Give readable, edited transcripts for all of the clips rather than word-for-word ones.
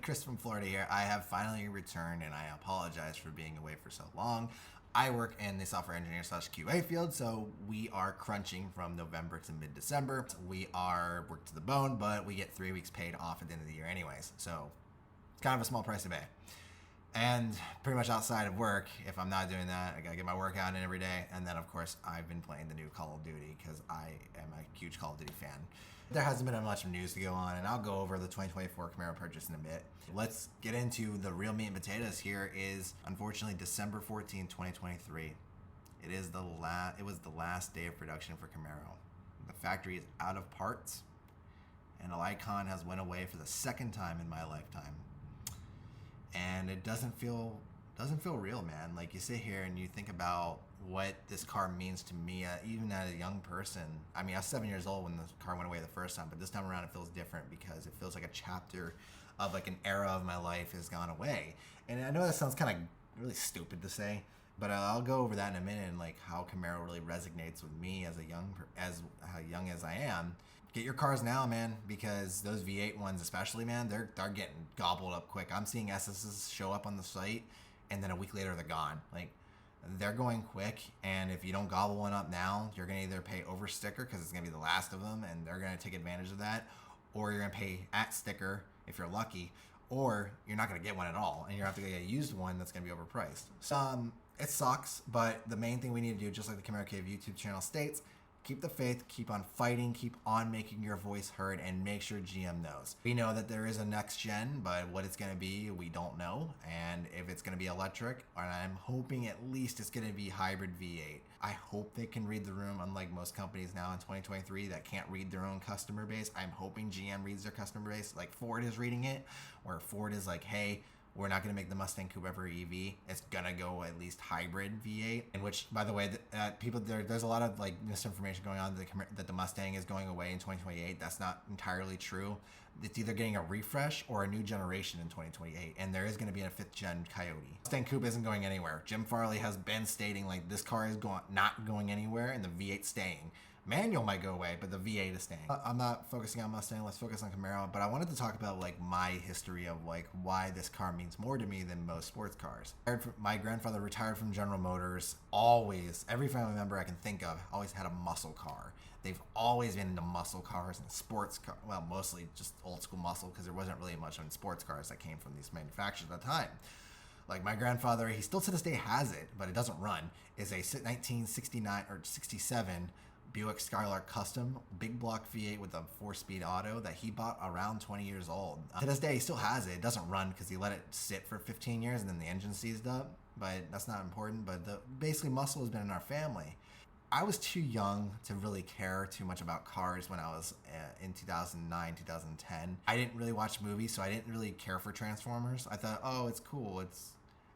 Chris from Florida here. I have finally returned and I apologize for being away for so long. I work in the software engineer slash QA field, so we are crunching from November to mid-December. We are worked to the bone, but we get 3 weeks paid off at the end of the year anyways, so it's kind of a small price to pay. And pretty much outside of work, if I'm not doing that, I gotta get my workout in every day. And then, of course, I've been playing the new Call of Duty because I am a huge Call of Duty fan. There hasn't been much news to go on, and I'll go over the 2024 Camaro purchase in a bit. Let's get into the real meat and potatoes. Here is, unfortunately, December 14, 2023. It was the last day of production for Camaro. The factory is out of parts, and a icon has went away for the second time in my lifetime. And it doesn't feel real, man. Like, you sit here and you think about what this car means to me, even as a young person. I mean, I was 7 years old when the car went away the first time, but this time around it feels different because it feels like a chapter of like an era of my life has gone away. And I know that sounds kind of really stupid to say, but I'll go over that in a minute and like how Camaro really resonates with me as how young as I am. Get your cars now, man, because those V8 ones especially, man, they're getting gobbled up quick. I'm seeing SSs show up on the site, and then a week later they're gone. Like, they're going quick, and if you don't gobble one up now, you're going to either pay over sticker because it's going to be the last of them, and they're going to take advantage of that, or you're going to pay at sticker if you're lucky, or you're not going to get one at all, and you're going to have to get a used one that's going to be overpriced. So, it sucks, but the main thing we need to do, just like the Camaro Cave YouTube channel states, keep the faith, keep on fighting, keep on making your voice heard, and make sure GM knows. We know that there is a next gen, but what it's going to be, we don't know. And if it's going to be electric, and I'm hoping at least it's going to be hybrid V8. I hope they can read the room, unlike most companies now in 2023 that can't read their own customer base. I'm hoping GM reads their customer base, like Ford is reading it, where Ford is like, hey, we're not going to make the Mustang Coupe ever EV. It's going to go at least hybrid V8. In which, by the way, there's a lot of like misinformation going on that the Mustang is going away in 2028. That's not entirely true. It's either getting a refresh or a new generation in 2028. And there is going to be a 5th gen Coyote. Mustang Coupe isn't going anywhere. Jim Farley has been stating like this car is not going anywhere and the V8 staying. Manual might go away, but the V8 is staying. I'm not focusing on Mustang, let's focus on Camaro, but I wanted to talk about like my history of like why this car means more to me than most sports cars. My grandfather retired from General Motors. Always, every family member I can think of always had a muscle car. They've always been into muscle cars and sports cars. Well, mostly just old school muscle because there wasn't really much on sports cars that came from these manufacturers at the time. Like my grandfather, he still to this day has it, but it doesn't run, is a 1969 or 67 Buick Skylark Custom big block V8 with a 4-speed auto that he bought around 20 years old. To this day, he still has it. It doesn't run because he let it sit for 15 years and then the engine seized up, but that's not important. But basically, muscle has been in our family. I was too young to really care too much about cars when I was in 2009, 2010. I didn't really watch movies, so I didn't really care for Transformers. I thought, oh, it's cool.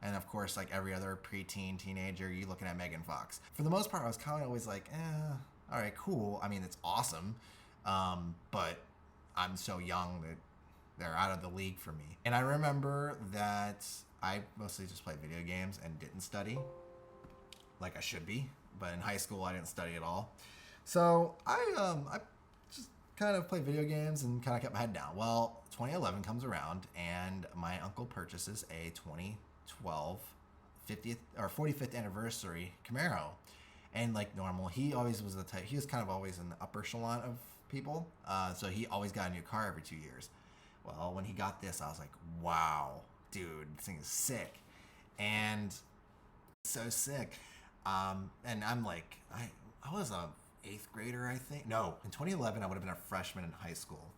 And of course, like every other preteen, teenager, you looking at Megan Fox. For the most part, I was kind of always like, all right, cool. I mean, it's awesome, but I'm so young that they're out of the league for me. And I remember that I mostly just played video games and didn't study like I should be. But in high school, I didn't study at all. So I just kind of played video games and kind of kept my head down. Well, 2011 comes around, and my uncle purchases a 2012 50th or 45th anniversary Camaro. And like normal, he always was the type, he was kind of always in the upper echelon of people. So he always got a new car every 2 years. Well, when he got this, I was like, wow, dude, this thing is sick. And so sick. And I'm like, I was a 8th grader, I think. No, in 2011, I would have been a freshman in high school.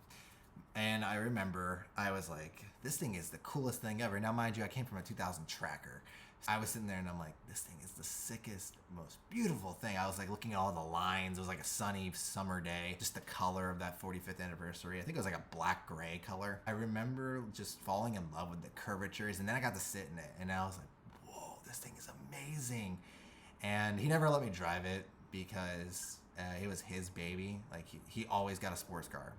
And I remember I was like, this thing is the coolest thing ever. Now, mind you, I came from a 2000 Tracker. I was sitting there and I'm like, this thing is the sickest, most beautiful thing. I was like looking at all the lines. It was like a sunny summer day. Just the color of that 45th anniversary. I think it was like a black gray color. I remember just falling in love with the curvatures, and then I got to sit in it and I was like, whoa, this thing is amazing. And he never let me drive it because it was his baby. Like he always got a sports car.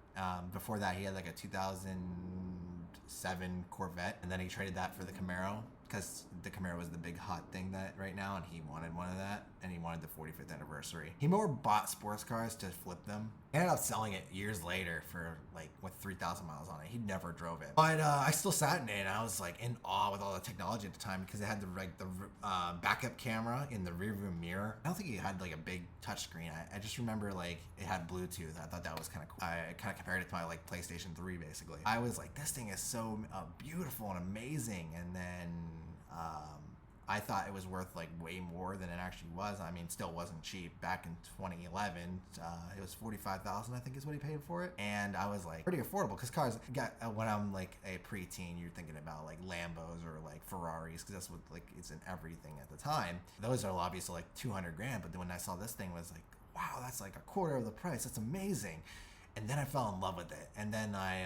Before that, he had like a 2007 Corvette, and then he traded that for the Camaro. because the Camaro was the big hot thing that right now, and he wanted one of that, and he wanted the 45th anniversary. He more bought sports cars to flip them. He ended up selling it years later for like with 3,000 miles on it. He never drove it, but I still sat in it, and I was like in awe with all the technology at the time because it had the backup camera in the rearview mirror. I don't think it had like a big touchscreen. I just remember like it had Bluetooth. I thought that was kind of cool. I kind of compared it to my like PlayStation 3 basically. I was like, this thing is so beautiful and amazing, and then I thought it was worth like way more than it actually was. I mean, still wasn't cheap. Back in 2011, it was $45,000, I think is what he paid for it. And I was like, pretty affordable because cars got, when I'm like a preteen, you're thinking about like Lambos or like Ferraris because that's what like it's in everything at the time. Those are obviously like 200 grand. But then when I saw this thing, was like, wow, that's like a quarter of the price. That's amazing. And then I fell in love with it. And then I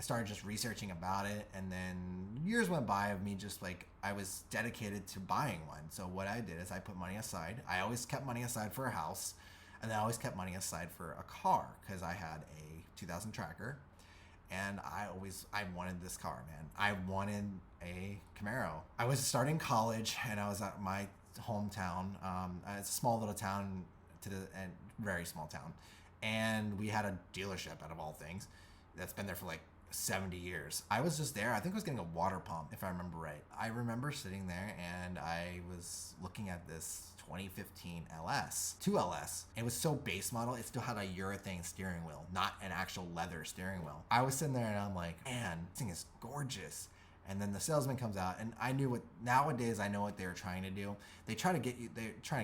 started just researching about it, and then years went by of me just like, I was dedicated to buying one. So what I did is I put money aside. I always kept money aside for a house, and then I always kept money aside for a car because I had a 2000 Tracker, and I wanted this car, man. I wanted a Camaro. I was starting college, and I was at my hometown. It's a small little town, very small town, and we had a dealership out of all things that's been there for like 70 years. I was just there. I think I was getting a water pump, if I remember right. I remember sitting there and I was looking at this 2015 LS, 2LS. It was so base model. It still had a urethane steering wheel, not an actual leather steering wheel. I was sitting there and I'm like, man, this thing is gorgeous. And then the salesman comes out, and I knew nowadays I know what they were trying to do. They're trying to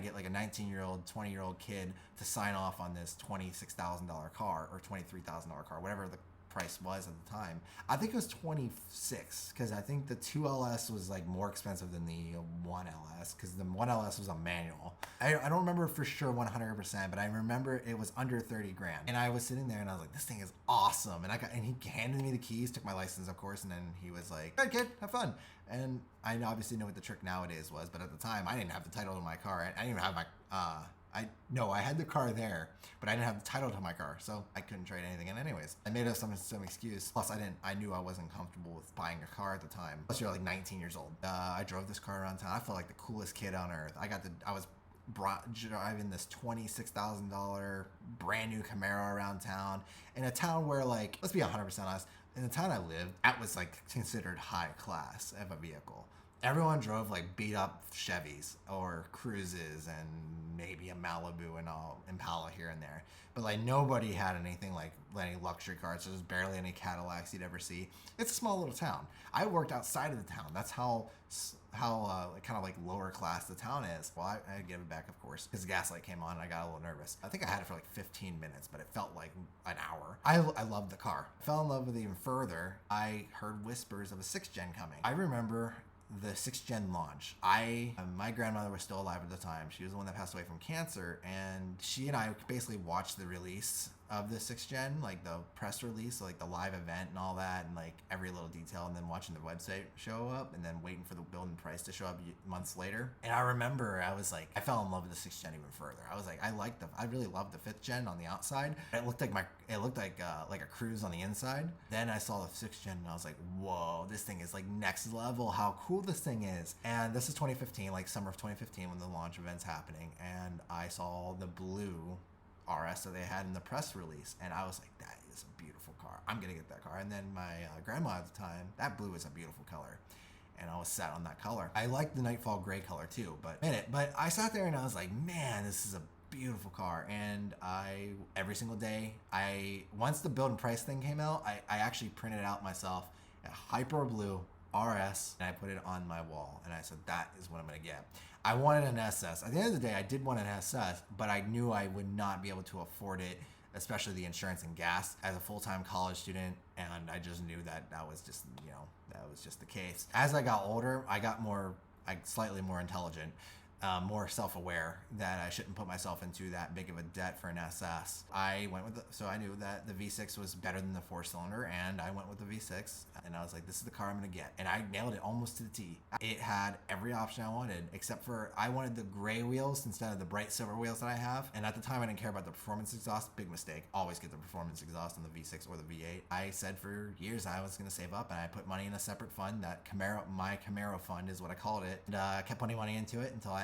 get like a 19-year-old, 20-year-old kid to sign off on this $26,000 car or $23,000 car, whatever the price was at the time. I think it was 26 because I think the 2LS was like more expensive than the 1LS because the 1LS was a manual. I don't remember for sure 100%, but I remember it was under 30 grand. And I was sitting there and I was like, this thing is awesome. And he handed me the keys, took my license, of course, and then he was like, all right, kid, have fun. And I obviously know what the trick nowadays was, but at the time I didn't have the title to my car. I didn't even have my I had the car there, but I didn't have the title to my car, so I couldn't trade anything in anyways. I made up some excuse. Plus, I knew I wasn't comfortable with buying a car at the time. Plus, you're like 19 years old. I drove this car around town. I felt like the coolest kid on earth. I was driving this $26,000 brand new Camaro around town in a town where, like, let's be 100% honest, in the town I lived, that was like considered high class of a vehicle. Everyone drove like beat up Chevys or Cruises and maybe a Malibu and all Impala here and there. But like nobody had anything like any luxury cars. There's barely any Cadillacs you'd ever see. It's a small little town. I worked outside of the town. That's how kind of like lower class the town is. Well, I gave it back, of course, because the gas light came on and I got a little nervous. I think I had it for like 15 minutes, but it felt like an hour. I loved the car. I fell in love with it even further. I heard whispers of a 6th gen coming. I remember the 6th gen launch. My grandmother was still alive at the time. She was the one that passed away from cancer, and she and I basically watched the release of the 6th gen, like the press release, like the live event and all that, and like every little detail, and then watching the website show up, and then waiting for the build and price to show up months later. And I remember I was like, I fell in love with the 6th gen even further. I was like, I really loved the 5th gen on the outside. It looked like a Cruise on the inside. Then I saw the 6th gen and I was like, whoa, this thing is like next level. How cool this thing is. And this is 2015, like summer of 2015 when the launch event's happening, and I saw the blue RS that they had in the press release, and I was like, that is a beautiful car. I'm gonna get that car. And then my grandma at the time, that blue is a beautiful color, and I was set on that color. I liked the Nightfall gray color too, but I sat there and I was like, man, this is a beautiful car. And every single day, once the build and price thing came out, I actually printed out myself a hyper blue RS, and I put it on my wall, and I said, that is what I'm gonna get. I wanted an SS. At the end of the day, I did want an SS, but I knew I would not be able to afford it, especially the insurance and gas as a full-time college student, and I just knew that was just, that was just the case. As I got older, I got slightly more intelligent. more self-aware that I shouldn't put myself into that big of a debt for an SS. I went with so I knew that the V6 was better than the 4-cylinder, and I went with the V6, and I was like, this is the car I'm gonna get, and I nailed it almost to the T. It had every option I wanted, except for I wanted the gray wheels instead of the bright silver wheels that I have, and at the time I didn't care about the performance exhaust. Big mistake. Always get the performance exhaust on the V6 or the V8. I said for years I was gonna save up, and I put money in a separate fund. That my Camaro fund is what I called it, and I kept putting money into it until I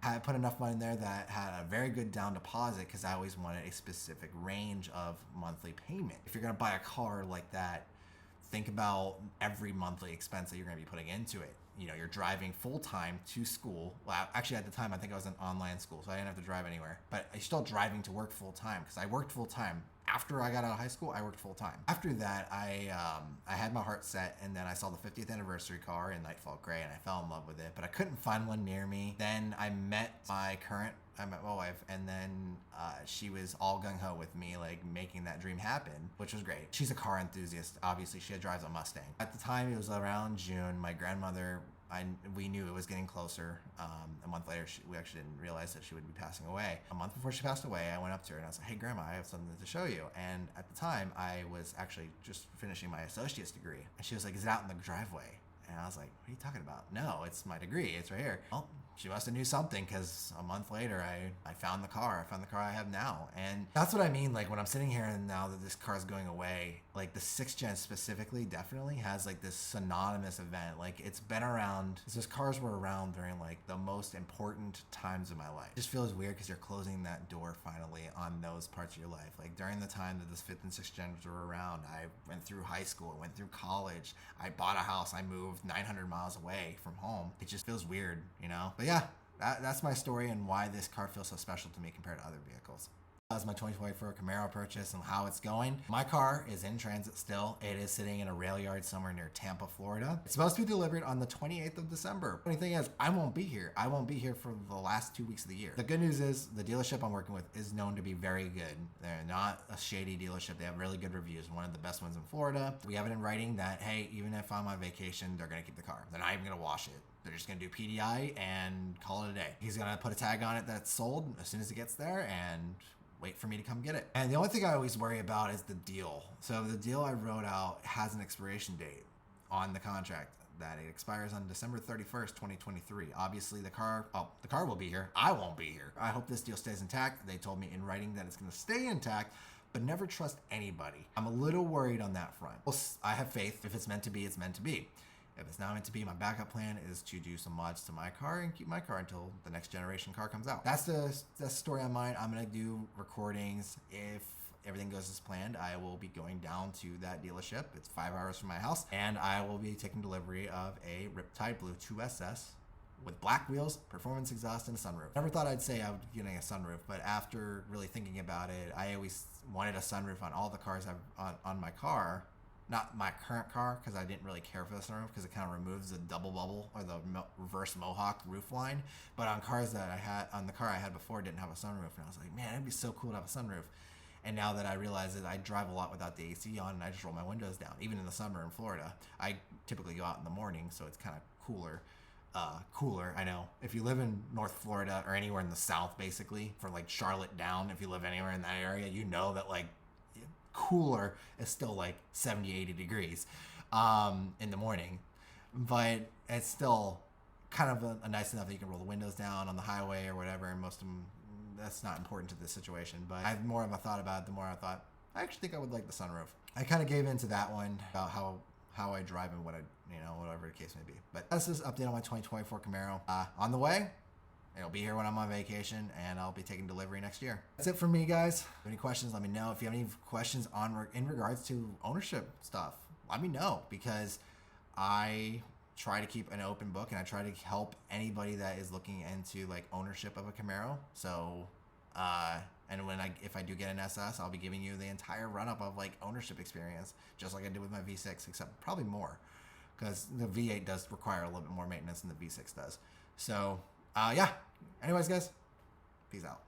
had put enough money in there that had a very good down deposit, because I always wanted a specific range of monthly payment. If you're gonna buy a car like that, think about every monthly expense that you're gonna be putting into it. You know, you're driving full-time to school. Well, actually at the time I think I was in online school, so I didn't have to drive anywhere, but I'm still driving to work full-time, because I worked full-time. After I got out of high school, I worked full-time. After that, I had my heart set, and then I saw the 50th anniversary car in Nightfall Gray, and I fell in love with it, but I couldn't find one near me. Then I met my wife, and then she was all gung-ho with me, like making that dream happen, which was great. She's a car enthusiast. Obviously, she drives a Mustang. At the time, it was around June. My grandmother, we knew it was getting closer. A month later, we actually didn't realize that she would be passing away. A month before she passed away, I went up to her and I was like, hey, Grandma, I have something to show you. And at the time, I was actually just finishing my associate's degree. And she was like, is it out in the driveway? And I was like, what are you talking about? No, it's my degree. It's right here. Well, she must have knew something, because a month later, I found the car. I found the car I have now. And that's what I mean. Like, when I'm sitting here and now that this car is going away, like the 6th gen specifically definitely has like this synonymous event. Like, it's been around, those cars were around during like the most important times of my life. It just feels weird because you're closing that door finally on those parts of your life. Like, during the time that this 5th and 6th gens were around, I went through high school, I went through college, I bought a house, I moved 900 miles away from home. It just feels weird, you know? But yeah, that's my story and why this car feels so special to me compared to other vehicles. That's my 2024 Camaro purchase and how it's going. My car is in transit still. It is sitting in a rail yard somewhere near Tampa, Florida. It's supposed to be delivered on the 28th of December. Funny thing is, I won't be here. I won't be here for the last 2 weeks of the year. The good news is the dealership I'm working with is known to be very good. They're not a shady dealership. They have really good reviews. One of the best ones in Florida. We have it in writing that, hey, even if I'm on vacation, they're gonna keep the car. They're not even gonna wash it. They're just gonna do PDI and call it a day. He's gonna put a tag on it that's sold as soon as it gets there and wait for me to come get it. And the only thing I always worry about is the deal. So the deal I wrote out has an expiration date on the contract that it expires on December 31st, 2023. Obviously the car will be here. I won't be here. I hope this deal stays intact. They told me in writing that it's gonna stay intact, but never trust anybody. I'm a little worried on that front. Well, I have faith. If it's meant to be, it's meant to be. If it's not meant to be, my backup plan is to do some mods to my car and keep my car until the next generation car comes out. That's the story on mine. I'm gonna do recordings. If everything goes as planned, I will be going down to that dealership. It's 5 hours from my house, and I will be taking delivery of a Riptide Blue 2SS with black wheels, performance exhaust, and a sunroof. Never thought I'd say I would be getting a sunroof, but after really thinking about it, I always wanted a sunroof on all the cars on my car. Not my current car, because I didn't really care for the sunroof, because it kind of removes the double bubble or the reverse Mohawk roof line. But on cars that I had, on the car I had before, didn't have a sunroof, and I was like, man, it'd be so cool to have a sunroof. And now that I realize that I drive a lot without the AC on, and I just roll my windows down, even in the summer in Florida. I typically go out in the morning, so it's kind of cooler. I know. If you live in North Florida or anywhere in the South, basically, from like Charlotte down, if you live anywhere in that area, you know that like cooler is still like 70-80 degrees in the morning, but it's still kind of a nice enough that you can roll the windows down on the highway or whatever, and most of them, that's not important to this situation. But I have more of a thought about it. The more I thought, I actually think I would like the sunroof. I kind of gave into that one about how I drive and what I, whatever the case may be. But that's this update on my 2024 Camaro. On the way. It'll be here when I'm on vacation, and I'll be taking delivery next year. That's it for me, guys. If you have any questions, let me know. If you have any questions in regards to ownership stuff, let me know, because I try to keep an open book, and I try to help anybody that is looking into like ownership of a Camaro. So, and if I do get an SS, I'll be giving you the entire run-up of like ownership experience, just like I did with my V6, except probably more, because the V8 does require a little bit more maintenance than the V6 does. So, yeah. Anyways, guys, peace out.